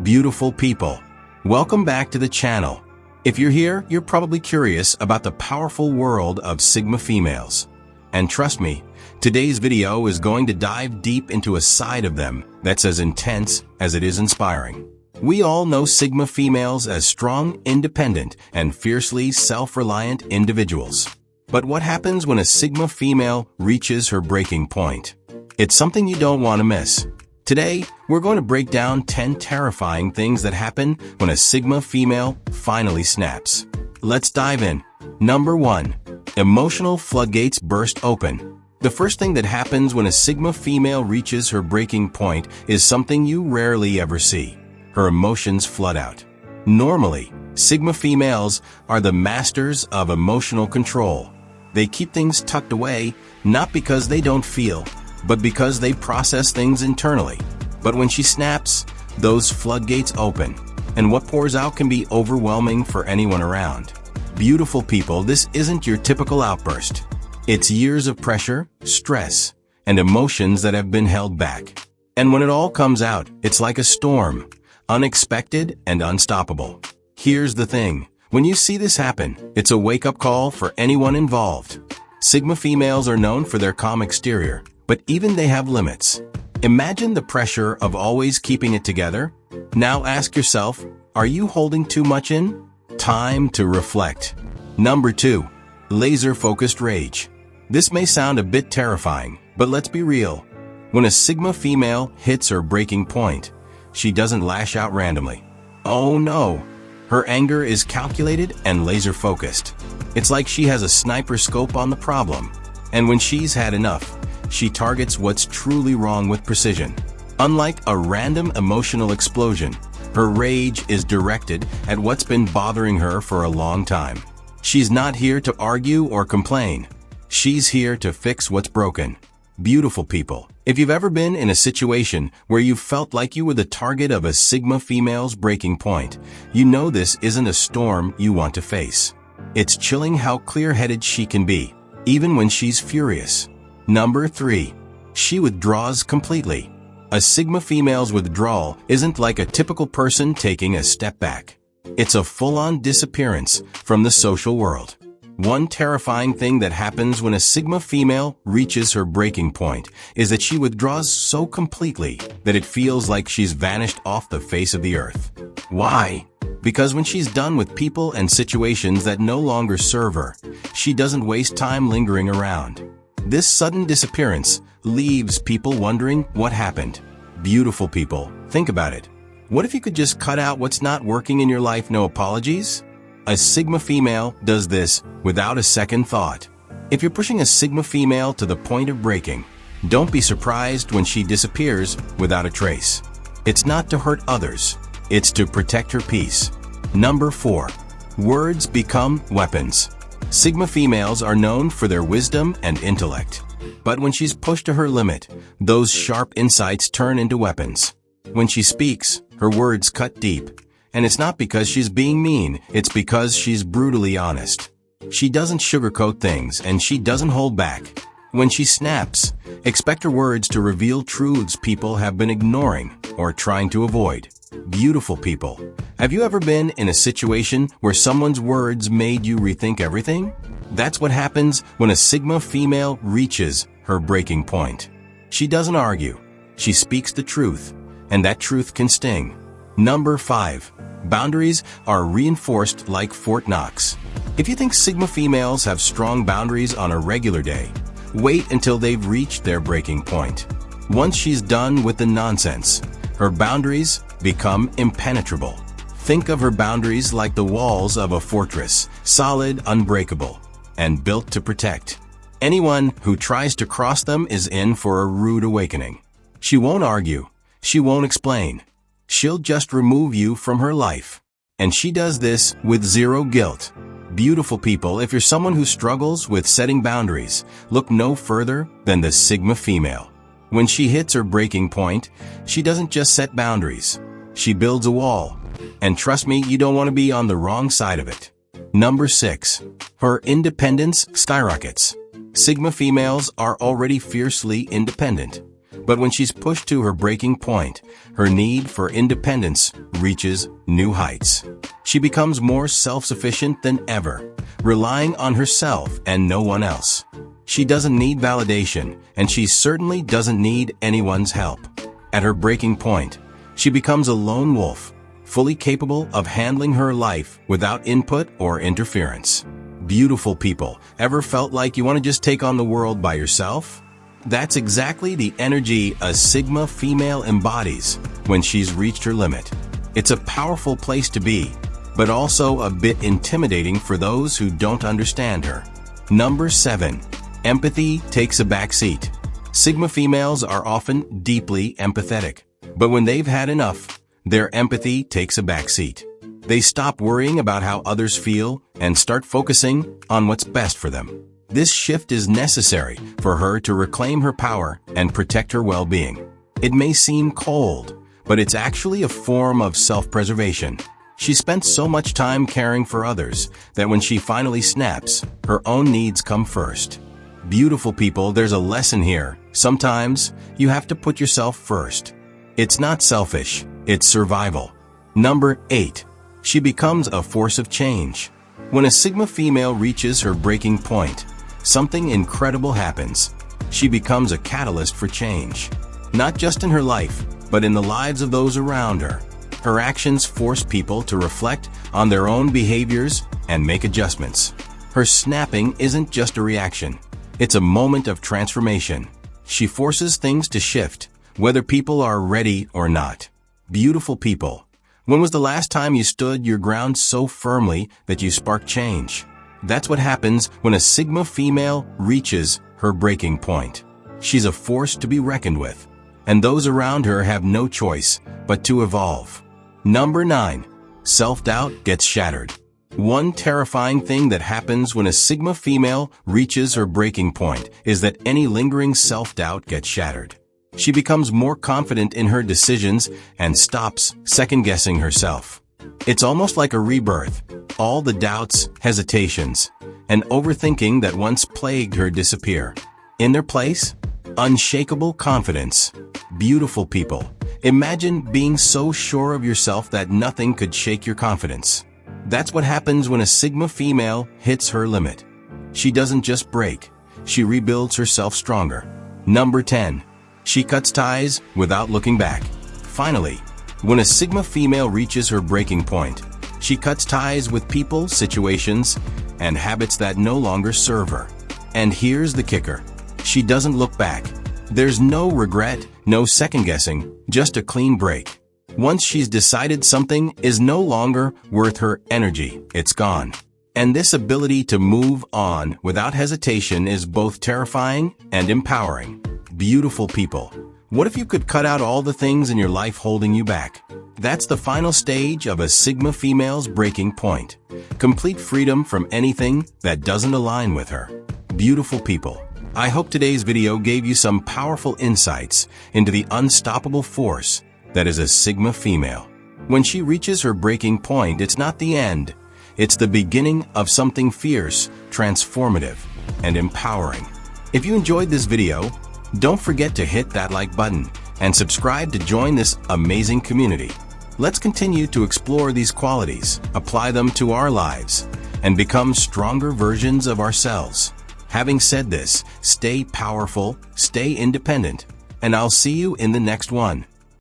Beautiful people, welcome back to the channel. If you're here, you're probably curious about the powerful world of Sigma females. And trust me, today's video is going to dive deep into a side of them that's as intense as it is inspiring. We all know Sigma females as strong, independent, and fiercely self-reliant individuals. But what happens when a Sigma female reaches her breaking point? It's something you don't want to miss. Today, we're going to break down 10 terrifying things that happen when a Sigma female finally snaps. Let's dive in. Number 1. Emotional floodgates burst open. The first thing that happens when a Sigma female reaches her breaking point is something you rarely ever see. Her emotions flood out. Normally, Sigma females are the masters of emotional control. They keep things tucked away, not because they don't feel, but because they process things internally. But when she snaps, those floodgates open, and what pours out can be overwhelming for anyone around. Beautiful people, this isn't your typical outburst. It's years of pressure, stress, and emotions that have been held back. And when it all comes out, it's like a storm, unexpected and unstoppable. Here's the thing. When you see this happen, it's a wake-up call for anyone involved. Sigma females are known for their calm exterior, but even they have limits. Imagine the pressure of always keeping it together. Now ask yourself, are you holding too much in? Time to reflect. Number 2. Laser-focused rage. This may sound a bit terrifying, but let's be real. When a Sigma female hits her breaking point, she doesn't lash out randomly. Oh no! Her anger is calculated and laser-focused. It's like she has a sniper scope on the problem. And when she's had enough, she targets what's truly wrong with precision. Unlike a random emotional explosion, her rage is directed at what's been bothering her for a long time. She's not here to argue or complain. She's here to fix what's broken. Beautiful people, if you've ever been in a situation where you felt like you were the target of a Sigma female's breaking point, you know this isn't a storm you want to face. It's chilling how clear-headed she can be, even when she's furious. Number 3. She withdraws completely. A Sigma female's withdrawal isn't like a typical person taking a step back. It's a full-on disappearance from the social world. One terrifying thing that happens when a Sigma female reaches her breaking point is that she withdraws so completely that it feels like she's vanished off the face of the earth. Why? Because when she's done with people and situations that no longer serve her, she doesn't waste time lingering around. This sudden disappearance leaves people wondering what happened. Beautiful people, think about it. What if you could just cut out what's not working in your life, no apologies? A Sigma female does this without a second thought. If you're pushing a Sigma female to the point of breaking, don't be surprised when she disappears without a trace. It's not to hurt others, it's to protect her peace. Number 4. Words become weapons. Sigma females are known for their wisdom and intellect. But when she's pushed to her limit, those sharp insights turn into weapons. When she speaks, her words cut deep. And it's not because she's being mean, it's because she's brutally honest. She doesn't sugarcoat things and she doesn't hold back. When she snaps, expect her words to reveal truths people have been ignoring or trying to avoid. Beautiful people, have you ever been in a situation where someone's words made you rethink everything? That's what happens when a Sigma female reaches her breaking point. She doesn't argue, she speaks the truth, and that truth can sting. Number 5. Boundaries are reinforced like Fort Knox. If you think Sigma females have strong boundaries on a regular day, wait until they've reached their breaking point. Once she's done with the nonsense, her boundaries become impenetrable. Think of her boundaries like the walls of a fortress, solid, unbreakable, and built to protect. Anyone who tries to cross them is in for a rude awakening. She won't argue. She won't explain. She'll just remove you from her life. And she does this with zero guilt. Beautiful people, if you're someone who struggles with setting boundaries, look no further than the Sigma female. When she hits her breaking point, she doesn't just set boundaries. She builds a wall. And trust me, you don't want to be on the wrong side of it. Number 6. Her independence skyrockets. Sigma females are already fiercely independent. But when she's pushed to her breaking point, her need for independence reaches new heights. She becomes more self-sufficient than ever, relying on herself and no one else. She doesn't need validation, and she certainly doesn't need anyone's help. At her breaking point, she becomes a lone wolf, fully capable of handling her life without input or interference. Beautiful people, ever felt like you want to just take on the world by yourself? That's exactly the energy a Sigma female embodies when she's reached her limit. It's a powerful place to be, but also a bit intimidating for those who don't understand her. Number 7. Empathy takes a backseat. Sigma females are often deeply empathetic, but when they've had enough, their empathy takes a backseat. They stop worrying about how others feel and start focusing on what's best for them. This shift is necessary for her to reclaim her power and protect her well-being. It may seem cold, but it's actually a form of self-preservation. She spent so much time caring for others that when she finally snaps, her own needs come first. Beautiful people, there's a lesson here. Sometimes you have to put yourself first. It's not selfish, it's survival. Number 8. She becomes a force of change. When a Sigma female reaches her breaking point, something incredible happens. She becomes a catalyst for change. Not just in her life, but in the lives of those around her. Her actions force people to reflect on their own behaviors and make adjustments. Her snapping isn't just a reaction. It's a moment of transformation. She forces things to shift, whether people are ready or not. Beautiful people, when was the last time you stood your ground so firmly that you sparked change? That's what happens when a Sigma female reaches her breaking point. She's a force to be reckoned with, and those around her have no choice but to evolve. Number 9. Self-doubt gets shattered. One terrifying thing that happens when a Sigma female reaches her breaking point is that any lingering self-doubt gets shattered. She becomes more confident in her decisions and stops second-guessing herself. It's almost like a rebirth. All the doubts, hesitations, and overthinking that once plagued her disappear. In their place, unshakable confidence. Beautiful people, imagine being so sure of yourself that nothing could shake your confidence. That's what happens when a Sigma female hits her limit. She doesn't just break, she rebuilds herself stronger. Number 10. She cuts ties without looking back. Finally, when a Sigma female reaches her breaking point, she cuts ties with people, situations, and habits that no longer serve her. And here's the kicker. She doesn't look back. There's no regret, no second-guessing, just a clean break. Once she's decided something is no longer worth her energy, it's gone. And this ability to move on without hesitation is both terrifying and empowering. Beautiful people, what if you could cut out all the things in your life holding you back? That's the final stage of a Sigma female's breaking point. Complete freedom from anything that doesn't align with her. Beautiful people, I hope today's video gave you some powerful insights into the unstoppable force that is a Sigma female. When she reaches her breaking point, it's not the end. It's the beginning of something fierce, transformative, and empowering. If you enjoyed this video, don't forget to hit that like button and subscribe to join this amazing community. Let's continue to explore these qualities, apply them to our lives, and become stronger versions of ourselves. Having said this, stay powerful, stay independent, and I'll see you in the next one.